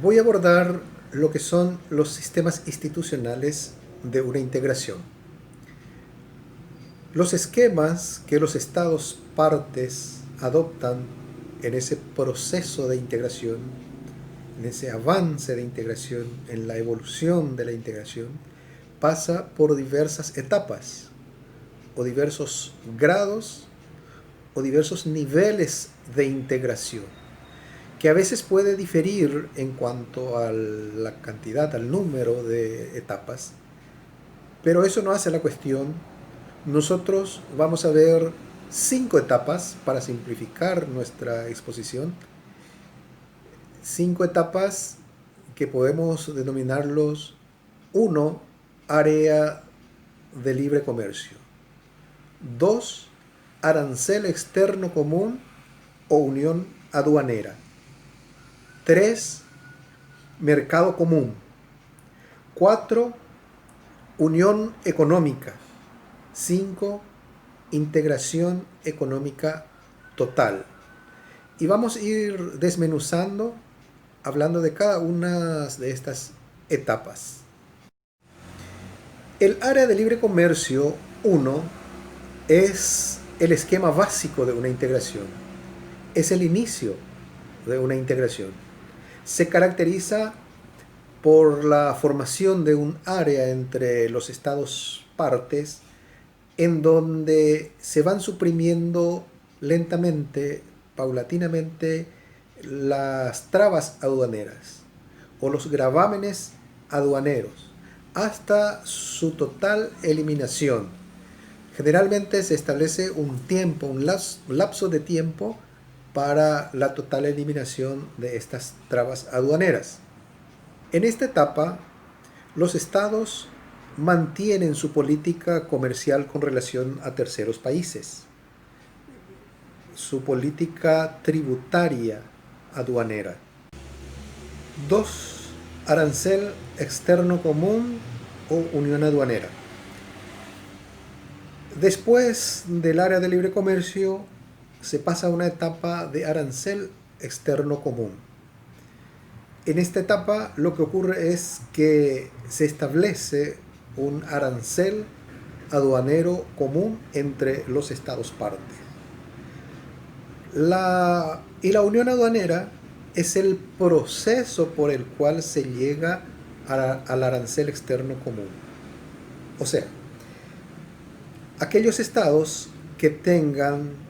Voy a abordar lo que son los sistemas institucionales de una integración. Los esquemas que los estados partes adoptan en ese proceso de integración, en ese avance de integración, en la evolución de la integración, pasa por diversas etapas o diversos grados o diversos niveles de integración, que a veces puede diferir en cuanto a la cantidad, al número de etapas, pero eso no hace la cuestión. Nosotros vamos a ver 5 etapas para simplificar nuestra exposición, 5 etapas que podemos denominarlos: uno, área de libre comercio; 2, arancel externo común o unión aduanera; 3, mercado común; 4, unión económica; 5, integración económica total. Y vamos a ir desmenuzando, hablando de cada una de estas etapas. El área de libre comercio 1 es el esquema básico de una integración. Es el inicio de una integración. Se caracteriza por la formación de un área entre los estados partes en donde se van suprimiendo lentamente, paulatinamente, las trabas aduaneras o los gravámenes aduaneros hasta su total eliminación. Generalmente se establece un tiempo, un lapso de tiempo para la total eliminación de estas trabas aduaneras. En esta etapa, los estados mantienen su política comercial con relación a terceros países, su política tributaria aduanera. 2, arancel externo común o unión aduanera. Después del área de libre comercio se pasa a una etapa de arancel externo común. En esta etapa lo que ocurre es que se establece un arancel aduanero común entre los estados partes. La unión aduanera es el proceso por el cual se llega al arancel externo común. O sea, aquellos estados que tengan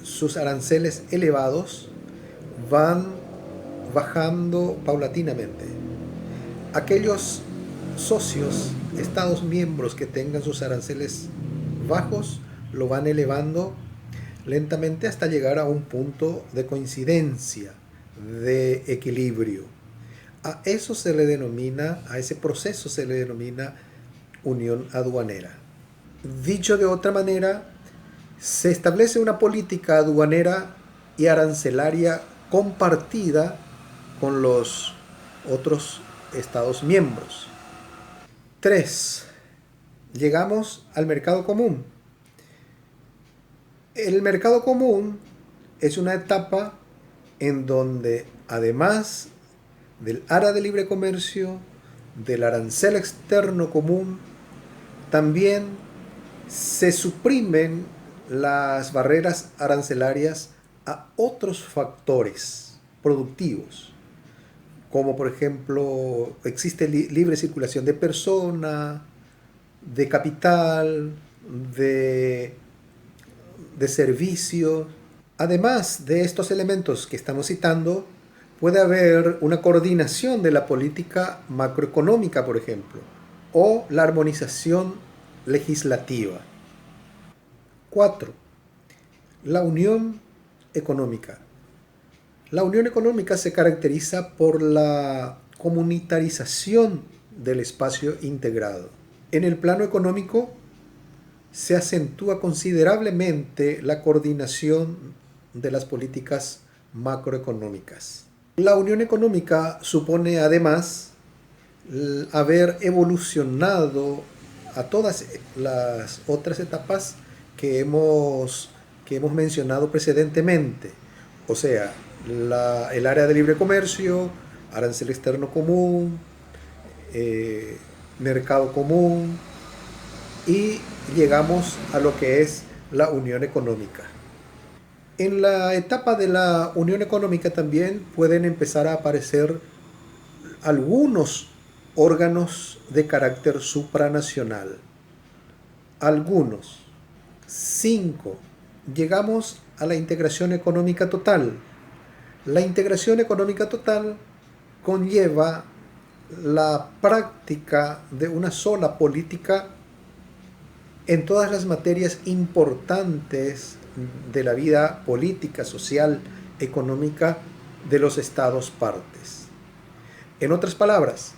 sus aranceles elevados van bajando paulatinamente. Aquellos socios, estados miembros que tengan sus aranceles bajos, lo van elevando lentamente hasta llegar a un punto de coincidencia, de equilibrio. A eso se le denomina, a ese proceso se le denomina unión aduanera. Dicho de otra manera, se establece una política aduanera y arancelaria compartida con los otros estados miembros. 3. Llegamos al mercado común. El mercado común es una etapa en donde, además del área de libre comercio, del arancel externo común, también se suprimen las barreras arancelarias a otros factores productivos, como por ejemplo existe libre circulación de persona, de capital, de servicios. Además de estos elementos que estamos citando, puede haber una coordinación de la política macroeconómica, por ejemplo, o la armonización legislativa. 4. La unión económica. La unión económica se caracteriza por la comunitarización del espacio integrado. En el plano económico se acentúa considerablemente la coordinación de las políticas macroeconómicas. La unión económica supone además haber evolucionado a todas las otras etapas que hemos mencionado precedentemente. O sea, el área de libre comercio, arancel externo común, mercado común, y llegamos a lo que es la unión económica. En la etapa de la unión económica también pueden empezar a aparecer algunos órganos de carácter supranacional. Algunos. 5. Llegamos a la integración económica total. La integración económica total conlleva la práctica de una sola política en todas las materias importantes de la vida política, social, económica de los estados partes. En otras palabras,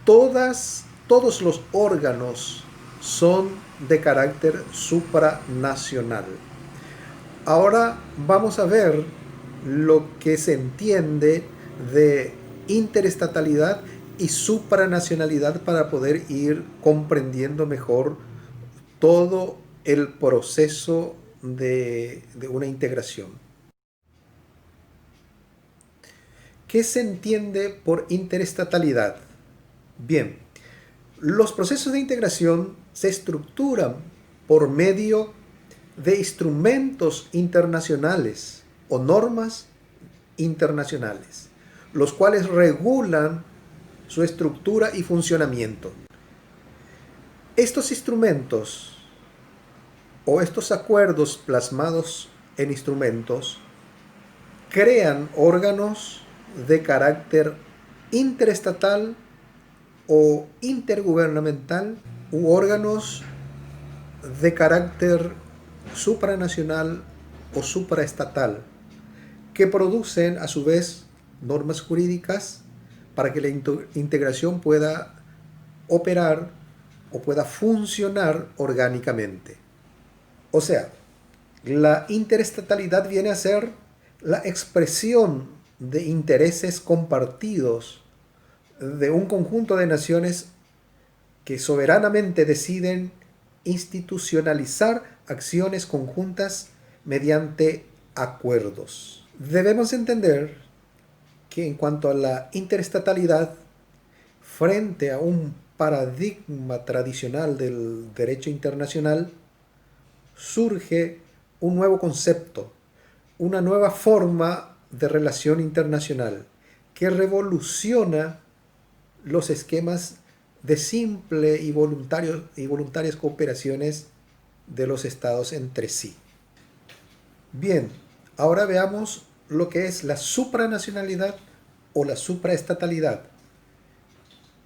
todos los órganos son de carácter supranacional. Ahora vamos a ver lo que se entiende de interestatalidad y supranacionalidad para poder ir comprendiendo mejor todo el proceso de una integración. ¿Qué se entiende por interestatalidad? Bien, los procesos de integración se estructuran por medio de instrumentos internacionales o normas internacionales, los cuales regulan su estructura y funcionamiento. Estos instrumentos o estos acuerdos plasmados en instrumentos crean órganos de carácter interestatal o intergubernamental u órganos de carácter supranacional o supraestatal que producen a su vez normas jurídicas para que la integración pueda operar o pueda funcionar orgánicamente. O sea, la interestatalidad viene a ser la expresión de intereses compartidos de un conjunto de naciones que soberanamente deciden institucionalizar acciones conjuntas mediante acuerdos. Debemos entender que en cuanto a la interestatalidad, frente a un paradigma tradicional del derecho internacional, surge un nuevo concepto, una nueva forma de relación internacional que revoluciona los esquemas de simple y voluntarias cooperaciones de los estados entre sí. Bien, ahora veamos lo que es la supranacionalidad o la supraestatalidad.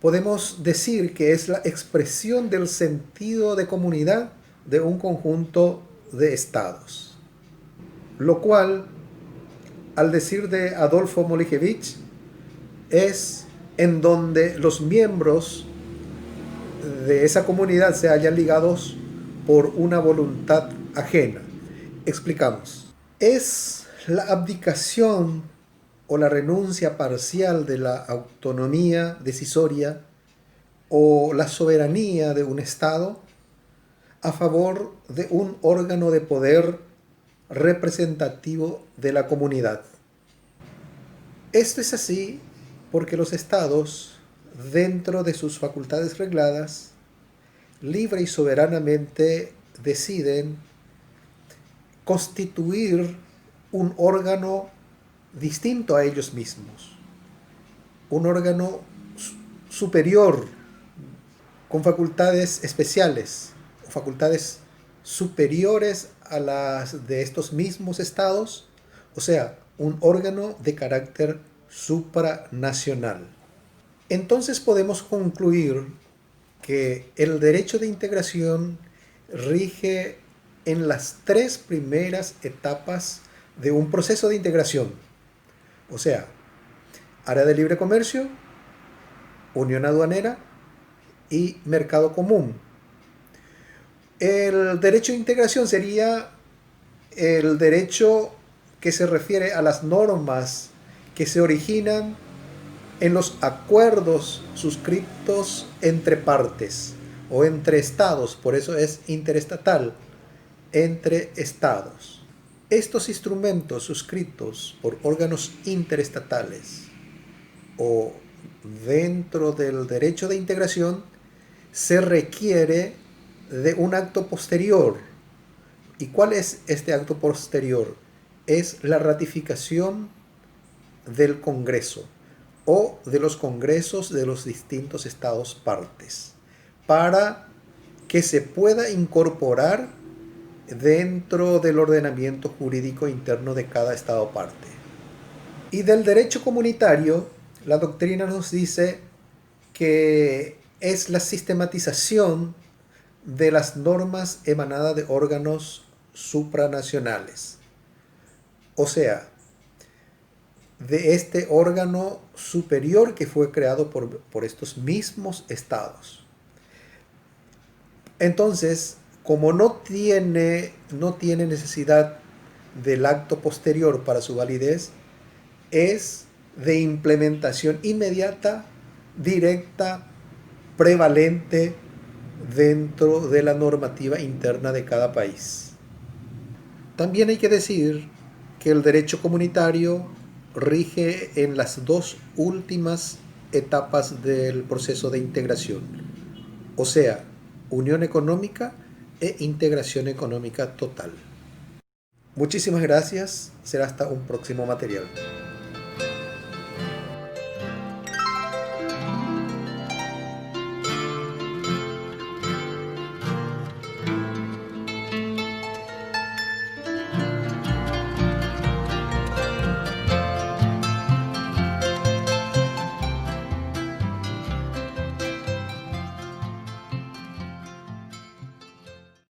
Podemos decir que es la expresión del sentido de comunidad de un conjunto de estados, lo cual, al decir de Adolfo Molijevich, es en donde los miembros de esa comunidad se hallan ligados por una voluntad ajena. Explicamos. Es la abdicación o la renuncia parcial de la autonomía decisoria o la soberanía de un Estado a favor de un órgano de poder representativo de la comunidad. Esto es así porque los estados, dentro de sus facultades regladas, libre y soberanamente deciden constituir un órgano distinto a ellos mismos, un órgano superior con facultades especiales o facultades superiores a las de estos mismos estados, o sea, un órgano de carácter supranacional. Entonces podemos concluir que el derecho de integración rige en las 3 primeras etapas de un proceso de integración, o sea, área de libre comercio, unión aduanera y mercado común. El derecho de integración sería el derecho que se refiere a las normas que se originan en los acuerdos suscritos entre partes o entre estados, por eso es interestatal, entre estados. Estos instrumentos suscritos por órganos interestatales o dentro del derecho de integración se requiere de un acto posterior. ¿Y cuál es este acto posterior? Es la ratificación del Congreso o de los congresos de los distintos estados partes para que se pueda incorporar dentro del ordenamiento jurídico interno de cada estado parte. Y del derecho comunitario, la doctrina nos dice que es la sistematización de las normas emanadas de órganos supranacionales. O sea, de este órgano superior que fue creado por estos mismos estados. Entonces, como no tiene necesidad del acto posterior para su validez, es de implementación inmediata, directa, prevalente dentro de la normativa interna de cada país. También hay que decir que el derecho comunitario rige en las dos últimas etapas del proceso de integración, o sea, unión económica e integración económica total. Muchísimas gracias, será hasta un próximo material.